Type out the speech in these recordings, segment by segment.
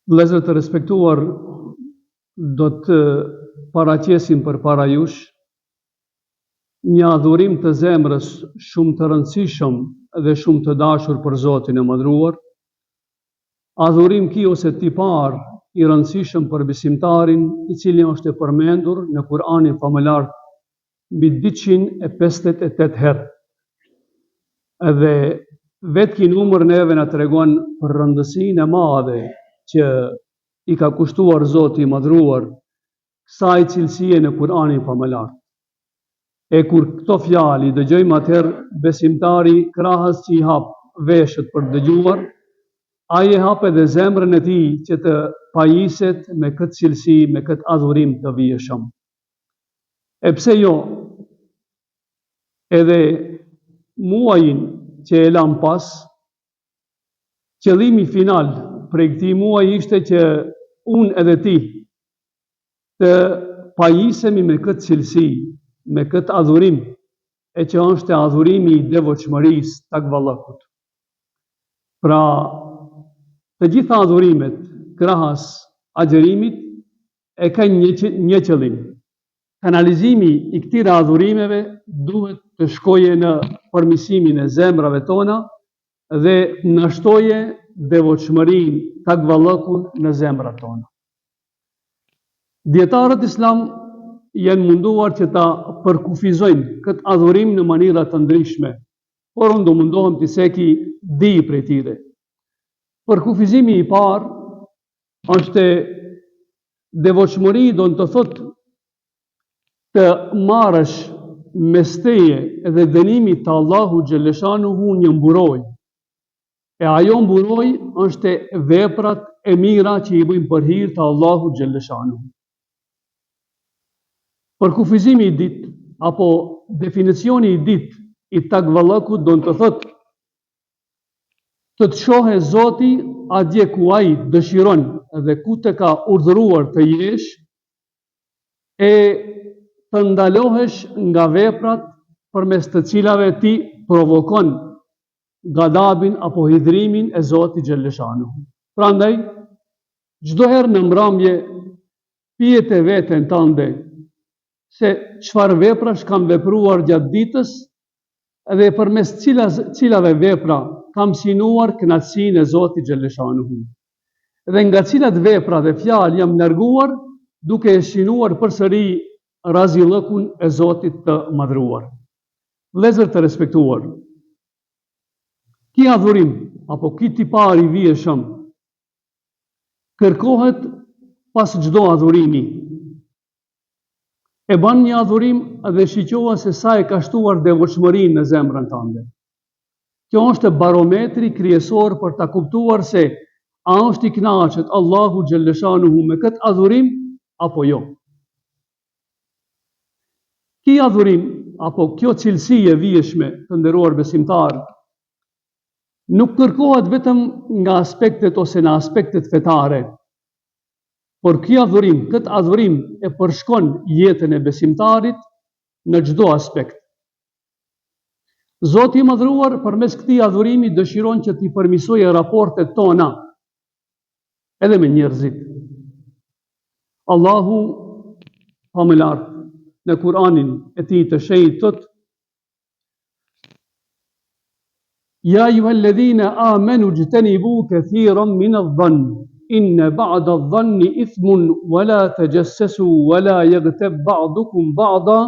Vëllezër të respektuar, do të paraqesim përpara jush një adhurim të zemrës shumë të rëndësishëm dhe shumë të dashur për Zotin e madhruar, adhurim ky ose tipar i rëndësishëm për besimtarin, i cili është e përmendur në Kur'anin famëlar mbi 258 herë. Edhe vetë ky numër neve na tregon për rëndësinë e madhe që i ka kushtuar Zoti i madhruar kësaj cilësie në Kur'anin famëlar. E kur këto fjalë i dëgjojmë atëherë, besimtari krahas që i hap veshët për dëgjuar, ai e hap edhe zemrën e tij që të pajiset me këtë cilësi, me këtë adhurim të vijshëm. E pse jo? Edhe muajin që e lam pas, qëllimi final prej këtij muaji ishte që unë edhe ti të pajisemi me këtë cilësi, me këtë adhurim, e që është adhurimi i devotshmërisë, takvallahut. Pra, të gjitha adhurimet krahas agjerimit e kanë një qëllim. Kanalizimi i këtyre adhurimeve duhet të shkoje në përmirësimin e zemrave tona dhe në shtoje devotshmërinë, takvallahun në zemrat tona. Dietarët islam janë munduar që ta përkufizojnë këtë adhurim në mënyra të ndryshme, por unë do mundohem të seki di prej tyre. Përkufizimi i parë është devotshmëri, do të thotë të marrësh mes teje dhe dënimit të Allahu xhaleshanuhu një mburoj. E ajo mburoj është veprat e mira që i bëjmë për hir të Allahu xhaleshanuhu. Përkufizimi i ditë, apo definicioni i ditë i takvallahut do të thotë të shohë Zoti atje ku ai dëshiron dhe ku të ka urdhëruar të jesh, e të ndalohesh nga veprat përmes të cilave ti provokon gadabin apo hidhrimin e Zotit xhaleshanuhu. Prandaj, çdo herë në mbrëmje pihet e veten tënde se çfarë veprash kam vepruar gjatë ditës dhe përmes cilave vepra kam sinuar kënaqësinë e Zotit xhaleshanuhu. Dhe nga cilat vepra dhe fjalë jam larguar duke e sinuar përsëri razillëkun e Zotit të madhruar. Vëllezër të respektuar, ky adhurim apo ky tipar i vijshëm kërkohet pas çdo adhurimi. E bën një adhurim dhe shiqoha se sa e ka shtuar devotshmërinë në zemrën tënde. Kjo është barometri kryesor për ta kuptuar se a është i kënaqur Allahu xhaleshanuhu me këtë adhurim apo jo. Ky adhurim apo kjo cilësi e vijshme të nderuar besimtar nuk kërkohet vetëm nga aspektet ose në aspektet fetare, por këtë adhurim e përshkon jetën e besimtarit në çdo aspekt. Zoti i madhruar përmes këtij adhurimi dëshiron që t'i përmirësojë raportet tona edhe me njerëzit. Allahu famëlar në Kur'anin e tij të shenjtë thotë: Ja ayyuhalladhina amanu ijtanibu kathiran min adh-dhann inna ba'da adh-dhanni ithmun wa la tajassasu wa la yaghtab ba'dukum ba'da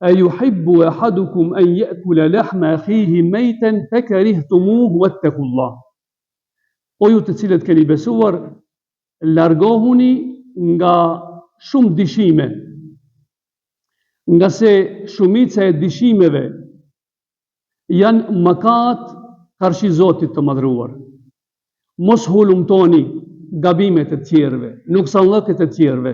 ayuhibbu ahadukum an ya'kula lahma akhihi maytan fakarihtumuhu wattaqullah. O ju të cilët keni besuar, largohuni nga shumë dishime, nga se shumica e dishimeve janë mëkat karshi Zotit të madhruar. Mos hulumtoni gabimet e tjerëve, nuksanllëket e tjerëve.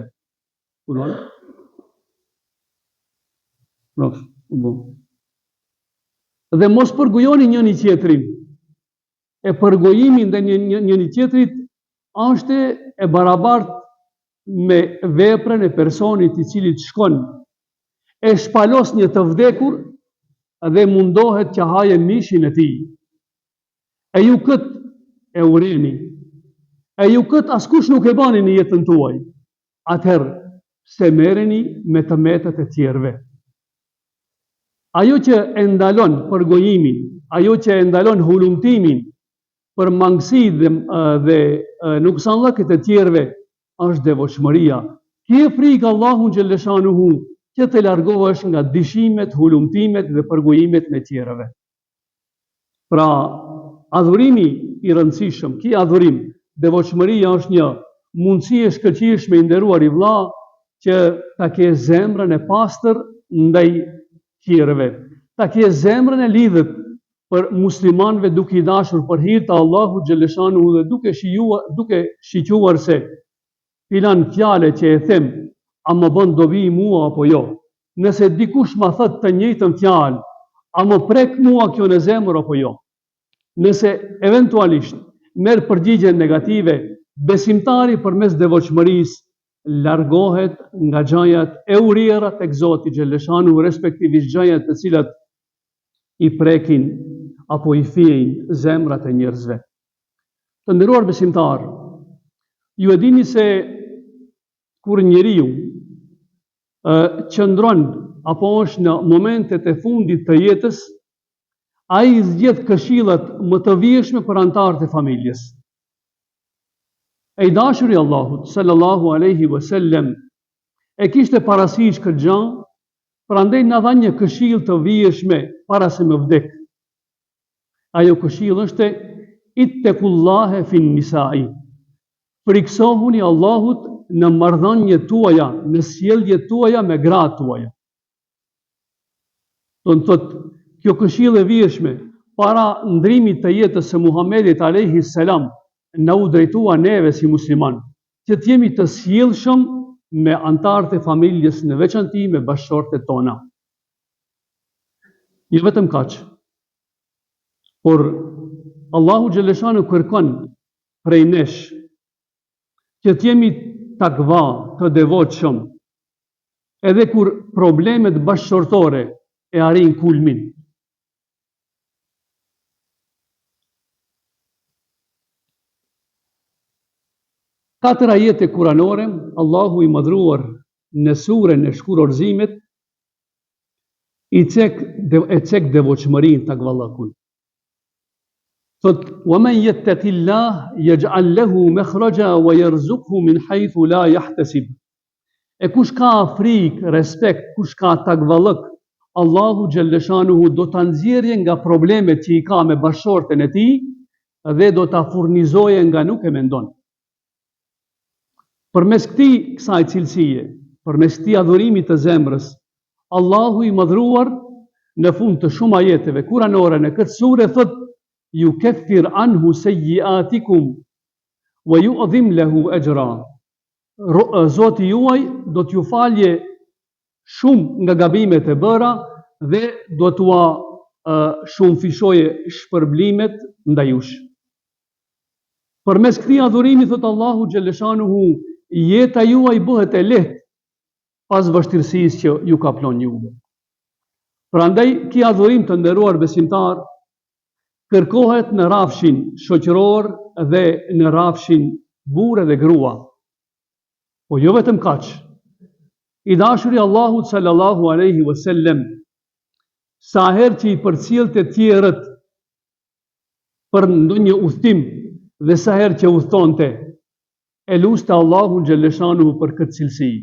Dhe mos përgojoni njëri tjetrin. E përgojimi ndaj njëri tjetrit është e barabartë me veprën e personit i cili shkon e shpalos një të vdekur dhe mundohet që haje mishin e tij. E ju këtë e ureni, E ju këtë askush nuk e bani në jetën tuaj. Atëherë, se merreni me të metët e tjerëve. Ajo që e ndalon përgojimin, ajo që e ndalon hulumtimin për mangësi dhe nuksanllëket e tjerëve, është devotshmëria. Kje frikë Allahun xhelleshanuhu që të largohesh nga dyshimet, hulumtimet dhe përgojimet me tjerëve. Pra, adhurimi i rëndësishëm, ki adhurim, devotshmëria është një mundësi e shkëlqyeshme i nderuar i vëlla që ta ke zemrën e pastër ndaj tjerëve, ta ke zemrën e lidhët për muslimanëve duke i dashur për hir të Allahut xhelleshanuhu dhe duke shiquar se filan fjale që e them, a më bën dobi mua apo jo. Nëse dikush ma thot të njëjtën fjalë, a më prek mua kjo në zemër apo jo. Nëse eventualisht merr përgjigje negative, besimtari përmes devotshmërisë largohet nga gjëjat e urrjera tek Zoti xhelleshanuhu, respektivisht gjëjat të cilat i prekin apo i fijin zemrat e njerëzve. Të nderuar besimtar, ju e dini se kur njeriu qëndron apo është në momentet e fundit të jetës, ai zgjedh këshillat më të vjeshme për anëtarët e familjes. E i dashuri Allahut sallallahu alaihi wasallam e kishte parasysh këtë gjë, prandaj na dha një këshill të vjeshme para se më vdek. Ajo këshill është ittaqullaha fin nisa'i. Friksohuni Allahut në marrëdhëniet tuaja, në sjelljet tuaja me gratë tuaja. Do të thotë, kjo këshill e vjeshme para ndrimit të jetës së Muhamedit alayhi salam na u drejtua neve si musliman, që të jemi të sjellshëm me anëtarët e familjes, në veçanti me bashkëshortet tona. Jo vetëm kaq, por Allahu xhelleshanu kërkon prej nesh që të jemi takva, të devotshëm, edhe kur problemet bashkëshortore e arrin kulmin. Katër ajete kuranore, Allahu i madhruar në surën e shkurorëzimit e cek devotshmërinë, takvallahun. Thot, وَمَنْ يَتَّقِ اللَّهَ يَجْعَلْ لَهُ مَخْرَجًا وَيَرْزُقْهُ مِنْ حَيْثُ لَا يَحْتَسِبُ. E kush ka frikë, respekt, kush ka takvallëk, Allahu xhelleshanuhu do ta nxjerrje nga problemet që i ka me bashkëshorten e tij dhe do ta furnizoje nga nuk e mendon. Përmes kësaj cilësie, përmes këtij adhurimi të zemrës, Allahu i madhruar në fund të shumë ajeteve kuranore në këtë sure thot, yukaffir anhu sayyi'atikum wa yu'dhim lahu ajra. Zoti juaj do t'ju falje shumë nga gabimet e bëra dhe do t'ua shumë fishoje shpërblimet ndaj jush. Përmes këtij adhurimi thot Allahu xhelleshanuhu, jeta juaj bëhet e lehtë pas vështirësisë që ju ka plon juve. Prandaj ky adhurim të nderuar besimtar kërkohet në rafshin shoqëror dhe në rafshin burrë dhe grua. Po jo vetëm kaq. I dashuri Allahut sallallahu alaihi wasallam, sa herë që i përcjellte të tjerët për ndonjë udhtim dhe sa herë që udhtonte, e luste Allahun xhelleshanuhu për këtë cilësi.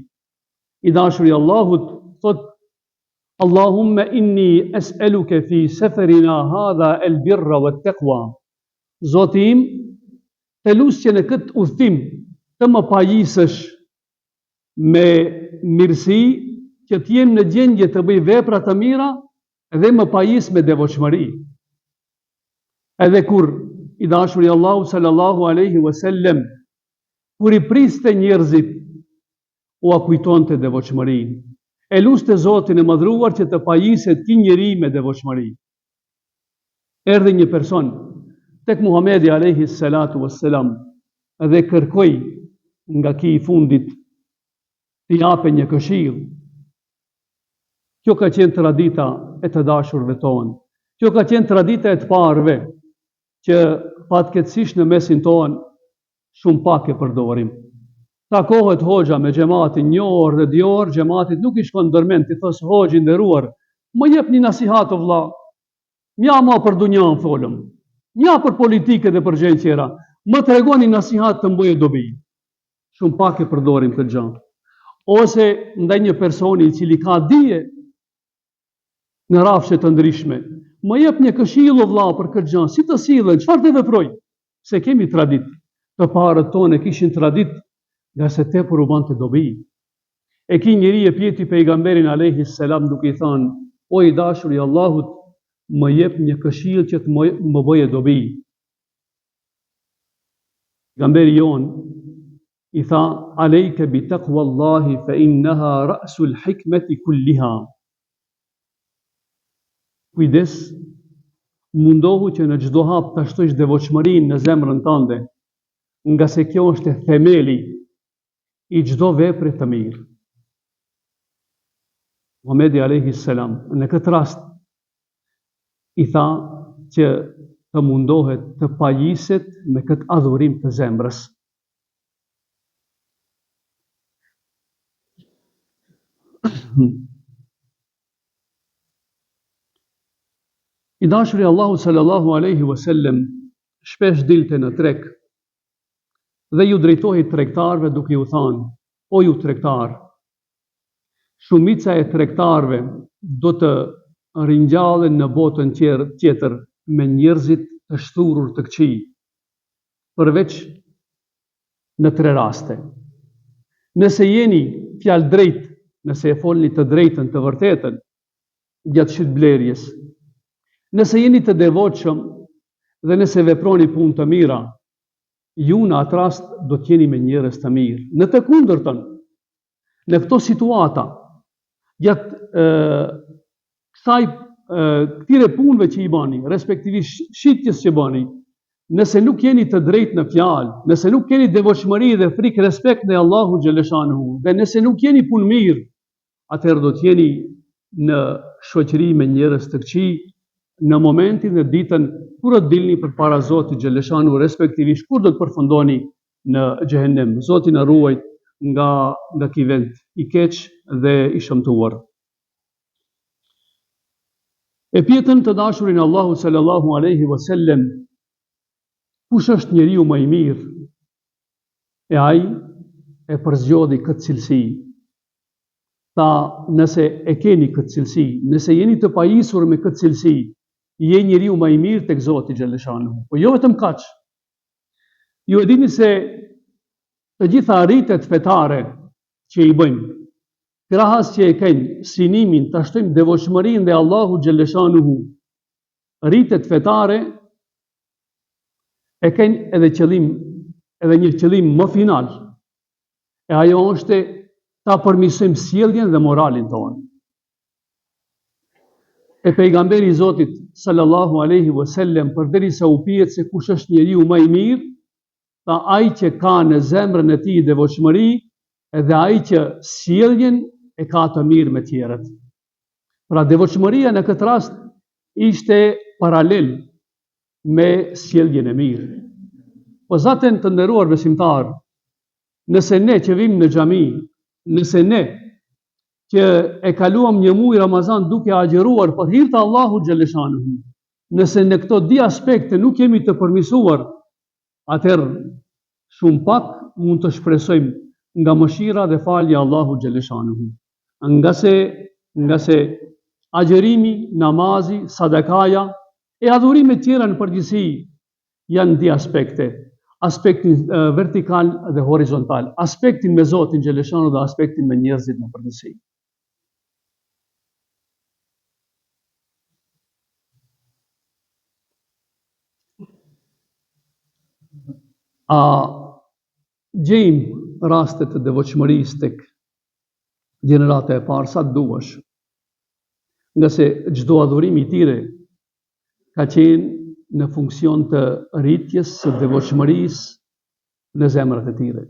I dashuri Allahut thot, Allahumma inni es'aluka fi safarina hadha al-birra wat-taqwa. Zoti im, të lutem që në këtë udhtim të më pajisësh me mirësi, që të jem në gjendje të bëj vepra të mira dhe më pajis me devotshmëri. Edhe kur i dashuri Allahu sallallahu alaihi wasallam kur i priste njerëzit, u kujtonte devotshmërinë. E luste Zotin e madhruar që të pajiset ky njeri me devotshmëri. Erdhi një person tek Muhamedi alayhi salatu wassalam dhe kërkoi nga ky i fundit t'i jape një këshill. Kjo ka qenë tradita e të dashurve tonë. Kjo ka qenë tradita e të parëve që fatkeqësisht në mesin tonë shumë pak e përdorim. Takohet hoxha me xhamatin 1 orë dhe 2 orë, xhamatit nuk i shkon ndërmend ti thos hoxhi nderuar, më jep një nasihat o vlla. Mja ma për dunjan folëm, mja për politike dhe për gjë tjera, më tregoni nasihat të mboje dobi. Shumë pak e përdorim këtë gjë. Ose ndaj një personi i cili ka dije në rafshe të ndryshme, më jep një këshill o vlla për këtë gjë, si të sillen, çfarë të veproj? Se kemi tradit, të parët tonë kishin tradit nga se tepër u bante dobi. E ki njëri e pjeti pejgamberin alayhi salam duke i thënë: o i dashur i Allahut, më jep një këshill që të më bëje dobi. Pejgamberi jon i tha: alejke bi taqwallahi fa innaha ra'sul hikmeti kulliha. Kujdes, mundohu që në çdo hap ta shtojsh devotshmërinë në zemrën tënde, nga se kjo është themeli i çdo vepre të mirë. Muhamedi alayhi salam në këtë rast i tha që të mundohet të pajjiset me këtë adhurim të zemrës. I dashuri Allahu sallallahu alaihi wasallam shpesh dilte në treg dhe ju drejtohej tregtarëve duke ju thënë: o ju tregtar, shumica e tregtarëve do të ringjallen në botën tjetër me njerëzit të shturur të këqij, përveç në 3 raste. Nëse jeni fjalë drejt, nëse e folni të drejtën, të vërtetën, gjatë shitblerjes, nëse jeni të devotshëm dhe nëse veproni punë të mira, ju në atë rast do të jeni me njerëz të mirë. Në të kundërtën, në këto situata, gjatë këtyre punëve që i bani, respektivisht shitjes që bani, nëse nuk jeni të drejtë në fjalë, nëse nuk keni devotshmëri dhe frikë respekt ndaj Allahut xhaleshanuhu, dhe nëse nuk jeni punë mirë, atëherë do të jeni në shoqëri me njerëz të këqij në momentin dhe ditën kur do të dilni përpara Zotit xhaleshanuhu, respektivisht kur do të përfundoni në xhehenem. Zoti na ruaj nga ky vend i keq dhe i shëmtuar. E pyetën të dashurin Allahu sallallahu alaihi wasallam: kush është njeriu më i mirë? E ai e përzgjodhi këtë cilësi. Tha: nëse e keni këtë cilësi, nëse jeni të pajisur me këtë cilësi, je njeriu më i mirë tek Zoti xhaleshanuhu. Po jo vetëm kaq. Ju e dini se të gjitha rritet fetare që i bëjmë, krahas që e kemi sinimin ta shtojmë devotshmërinë dhe Allahu xhaleshanuhu, rritet fetare e kanë edhe një qëllim më final. E ajo është ta përmirësojmë sjelljen dhe moralin tonë. E pejgamberi i Zotit sallallahu alaihi wasallam, përderisa u pyet se kush është njeriu më i mirë, tha: ai që ka në zemrën e tij devotshmëri dhe ai që sjelljen e ka të mirë me tjerët. Pra devotshmëria në këtë rast ishte paralel me sjelljen e mirë. Po zaten të nderuar besimtar, nëse ne që vim në xhami, nëse ne që e kaluam një muaj Ramazan duke agjëruar për hir të Allahut xhaleshanuhu, nëse në këto di aspekte nuk jemi të përmirësuar, atëherë shumë pak mund të shpresojmë nga mëshira dhe falja e Allahut xhaleshanuhu. Nga se agjërimi, namazi, sadakaja e adhurimet tjera në përgjithësi janë di aspekte. Aspektin vertikal dhe horizontal, aspektin me Zotin xhaleshanuhu dhe aspektin me njerëzit në përgjithësi. A gjejmë rastet të devotshmërisë tek gjenerata e parë sa duash, nga se çdo adhurim i tyre ka qenë në funksion të rritjes së devotshmërisë në zemrat e tyre.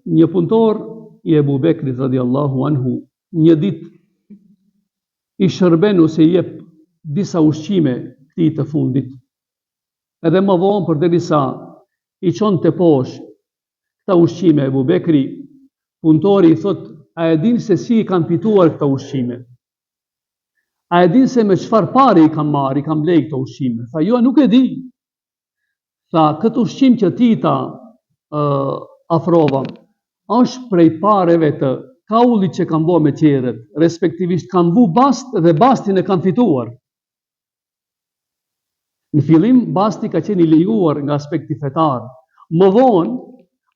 Një punëtor i Ebu Bekrit radiallahu anhu, një ditë i shërben ose i jep disa ushqime këtij të fundit. Edhe më vonë përderisa i çon te poshtë këta ushqime Ebu Bekri, punëtori i thot, a e din se si i kanë fituar këta ushqime? A e din se me çfarë pare i kam marrë, i kam blej këta ushqime? Tha, jo, nuk e di. Tha, këtë ushqim që ti ta afrova, është prej pareve të kaullit që kanë bo me qerët, respektivisht kanë bu bast dhe bastin e kanë fituar. Në fillim, basti ka qenë i lejuar nga aspekti fetar. Më vonë,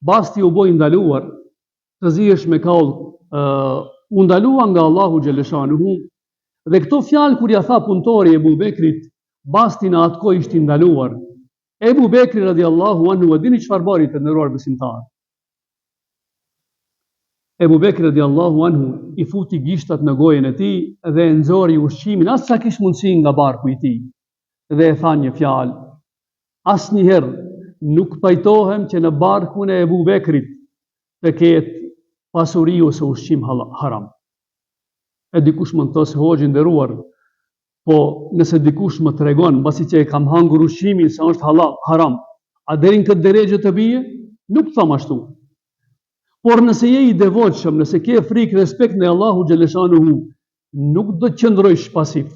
basti u boj ndaluar, të zihesh me kaull, u ndalua nga Allahu Gjeleshanuhu, dhe këto fjalë kur ja tha punëtori Ebu Bekrit, basti në atë kohë ishte ndaluar. Ebu Bekri radiallahu anhu, e dini çfarë bëri të nderuar besimtar? Ebu Bekri radiallahu anhu i futi gishtat në gojën e tij dhe e nxori ushqimin as sa kish mundësi nga barku i tij. Dhe e tha një fjalë, asnjëherë nuk pajtohem që në barkun e Ebu Bekrit të ketë pasuri ose ushqim haram. E dikush më thosë hoxhi nderuar, po nëse dikush më tregon mbasi që e kam hangur ushqimin se është haram, a deri në këtë derexhe të bie? Nuk them ashtu. Por nëse je i devotshëm, nëse ke frikë respekt në Allahu Gjeleshanuhu, nuk do të qëndrosh pasiv,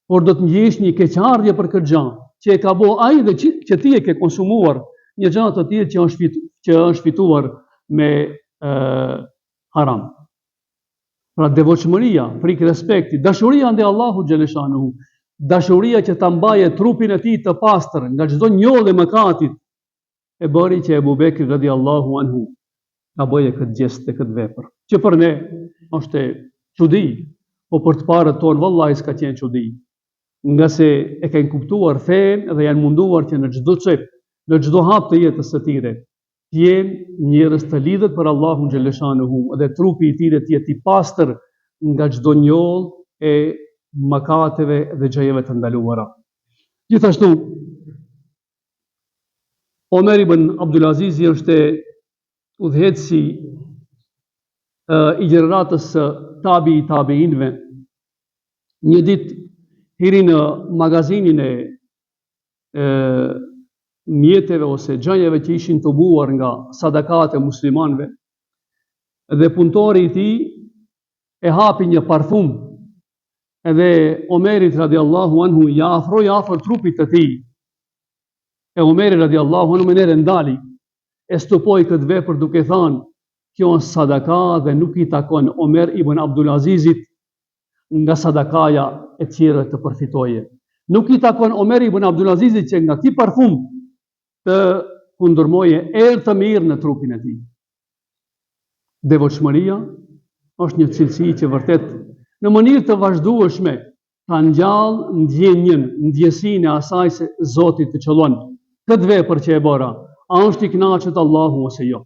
por do të ndjesh një keqardhje për këtë gjë që e ka bo ai dhe që ti e ke konsumuar një gjë të tillë që është fituar me haram. Pra devotshmëria, frikë respekti, dashuria ndaj Allahu Gjeleshanuhu, dashuria që ta mbaje trupin e tij të pastër nga çdo njollë e mëkatit, e bëri që Ebu Bekri radiallahu anhu ta bëje këtë gjest dhe këtë vepër. Që për ne është çudi, po për të parët tonë vallahi s'ka qenë çudi. Nga se e kanë kuptuar fen dhe janë munduar që në çdo çep, në çdo hap të jetës së tyre, të jenë njerëz të lidhur për Allahun Gjeleshanuhu dhe trupi i tyre të jetë i pastër nga çdo njollë e mëkateve dhe gjëjeve të ndaluara. Gjithashtu, Omer ibn Abdulaziz është udhëheci i gjeneratës tabiinëve. Një ditë hiri në magazinin e mjeteve ose gjëjeve që ishin të buar nga sadakat e muslimanëve, dhe punëtori i tij e hapi një parfum, edhe Omerit radiallahu anhu ja afroi afër trupit të tij. E Omeri radiallahu anhu me nere ndali, e stopoi këtë vepër duke thënë, kjo është sadaka dhe nuk i takon Omer ibn Abdulazizit nga sadakaja e tjera të përfitoje. Nuk i takon Omer ibn Abdulazizit që nga këtij parfum të kundërmoje erë të mirë në trupin e tij. Devotshmëria është një cilësi që vërtet në mënyrë të vazhdueshme ta ngjall ndjenjën, ndjesinë e asaj se Zoti të qëllon këtë vepër që e bëra. A është i kënaqur Allahu ose jo?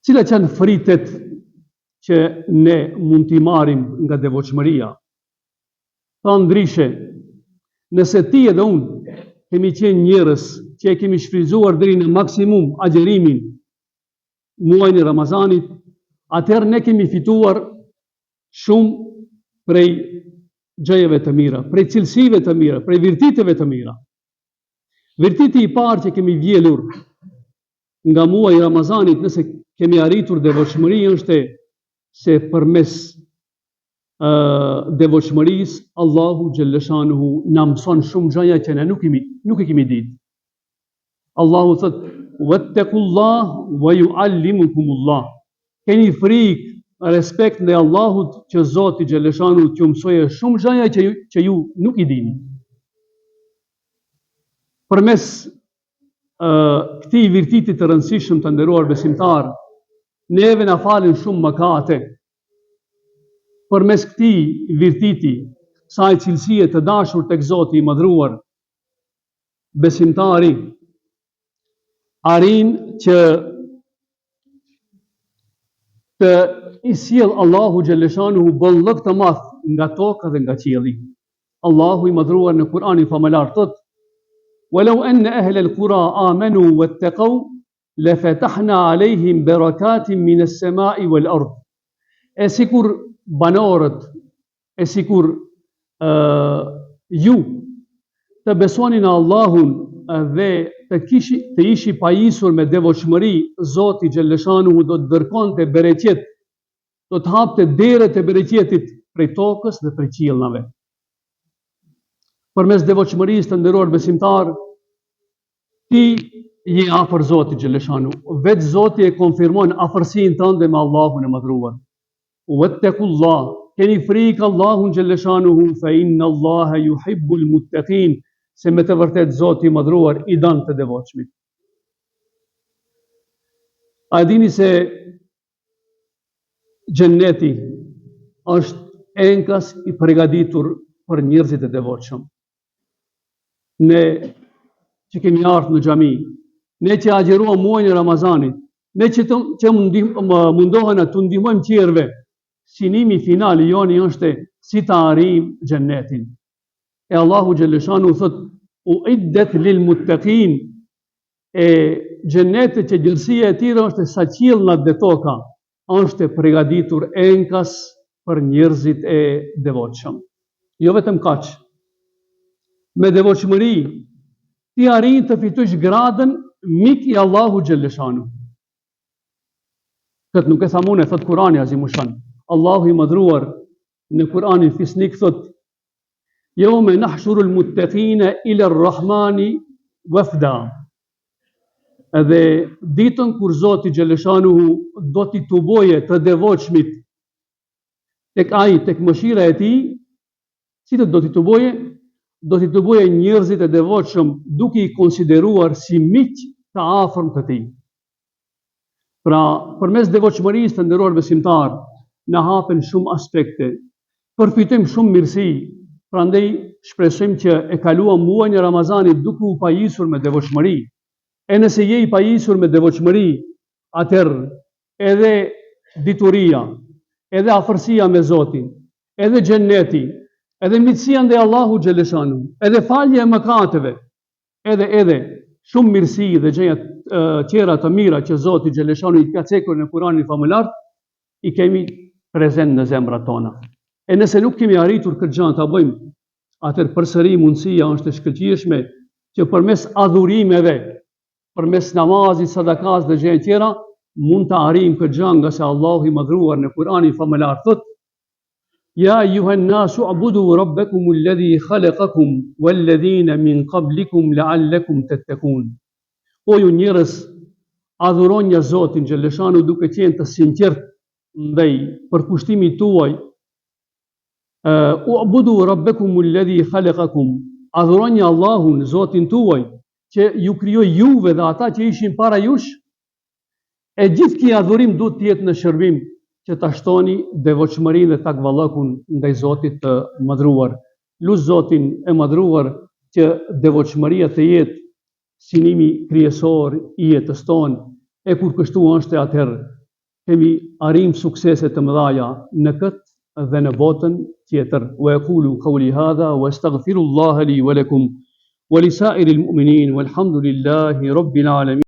Cilat janë fritet që ne mund t'i marrim nga devotshmëria? Pa ndryshe, nëse ti edhe unë kemi qenë njerëz që e kemi shfrytzuar deri në maksimum agjerimin muajin e Ramazanit, atëherë ne kemi fituar shumë prej gjëjeve të mira, prej cilësive të mira, prej virtiteve të mira. Virtiti i parë që kemi vjelur nga muaji i Ramazanit, nëse kemi arritur devotshmëri, është se përmes devotshmërisë Allahu Gjeleshanuhu na mëson shumë gjëra që ne nuk i kemi ditë. Allahu thot: "Wattaqullah wa yuallimukumullah." Keni frikë, respekt ndaj Allahut që Zoti Gjeleshanuhu t'ju mësojë shumë gjëra që ju nuk i dini. Përmes këtij virtiti të rëndësishëm të nderuar besimtar, neve na falen shumë mëkate. Përmes këtij virtiti, saj cilësie të dashur tek Zoti i madhruar, besimtari arrin që të i sjell Allahu Gjeleshanuhu bollëk të madh nga toka dhe nga qielli. Allahu i madhruar në Kur'anin famëlar thot: "Walau anna ahla al-qura amanu wattaqu lafatahna alejhim berakatin min as-sama'i wal ard." E sikur banorët, e sikur ju të besoni në Allahun dhe të ishi pajisur me devotshmëri, Zoti xhaleshanuhu do të dërkonte bereqet, do të hapte derët e bereqetit prej tokës dhe prej qiellave. Përmes devotshmërisë të nderuar besimtar, ti je afër Zotit xhaleshanuhu. Vetë Zoti e konfirmon afërsinë tënde me Allahun e madhruar. Wattaqullah, keni frikë Allahun xhaleshanuhu, fa inna Allaha yuhibbul muttaqin, se me të vërtet Zoti i madhruar i don të devotshmit. A dini se xhenneti është enkas i përgatitur për njerëzit e devotshëm. Ne që kemi ardhur në xhami, ne që agjeruam muajin e Ramazanit, ne që mundohen të ndihmojmë tjerëve, sinimi final i joni është si të arrijmë xhennetin. E Allahu xhaleshanu thot: uiddat lil muttaqin, e xhennetit që gjërësia e tij është sa qiellnat dhe toka, është e përgatitur enkas për njerëzit e devotshëm. Jo vetëm kaq, me devotshmëri ti arrin të fitosh gradën mik i Allahu xhaleshanu. Këtë nuk e thamune, thot Kurani azimushan. Allahu i madhruar në Kur'anin fisnik thot: Yawma nahshuru al-muttaqina ila ar-rahmani wafda. Edhe ditën kur Zoti xhaleshanuhu do t'i tuboje të devotshmit tek ai, tek mëshira e tij, si do t'i tuboje? Do t'i tuboje njerëzit e devotshëm duke i konsideruar si miq të afërm të tij. Pra, përmes devotshmërisë të nderuar besimtar, na hapen shumë aspekte, përfitojmë shumë mirësi. Prandaj shpresojmë që e kaluam muajin e Ramazanit duke u pajisur me devotshmëri. E nëse je i pajisur me devotshmëri, atëherë edhe dituria, edhe afërsia me Zotin, edhe xhenneti, edhe mitësia ndaj Allahu xhaleshanu, edhe falja e mëkateve, edhe shumë mirësi dhe gjëra tjera të mira që Zoti xhaleshanu i ka cekur në Kur'anin famëlar, i kemi prezent në zemrat tona. E nëse nuk kemi arritur këtë gjë ta bëjmë, atëherë përsëri mundësia është e shkëlqyeshme që përmes adhurimeve, përmes namazit, sadakas dhe gjëra tjera, mund të arrijmë këtë gjë, nga se Allahu i madhruar në Kur'anin famëlar thot: Ja ayyuhan nasu ubudu rabbakum alladhi khalaqakum walladhina min qablikum la'allakum tattaqun. O ju njerëz, adhuroni Zotin xhaleshanu duke qenë të sinqert ndaj përkushtimit tuaj. Ubudu rabbakum alladhi khalaqakum, adhuroni Allahun, Zotin tuaj, që ju krijoi juve dhe ata që ishin para jush. E gjithë ky adhurim duhet të jetë në shërbim që ta shtoni devotshmërinë dhe takvallahun ndaj Zotit të madhruar. Lut Zotin e madhruar që devotshmëria të jetë sinimi kryesor i jetës tonë, e kur kështu është, atëherë kemi arrim suksese të mëdha në këtë dhe në botën tjetër. Wa yaqulu qawli hadha wa astaghfirullaha li wa lakum wa li sa'iril mu'minin walhamdulillahi rabbil alamin.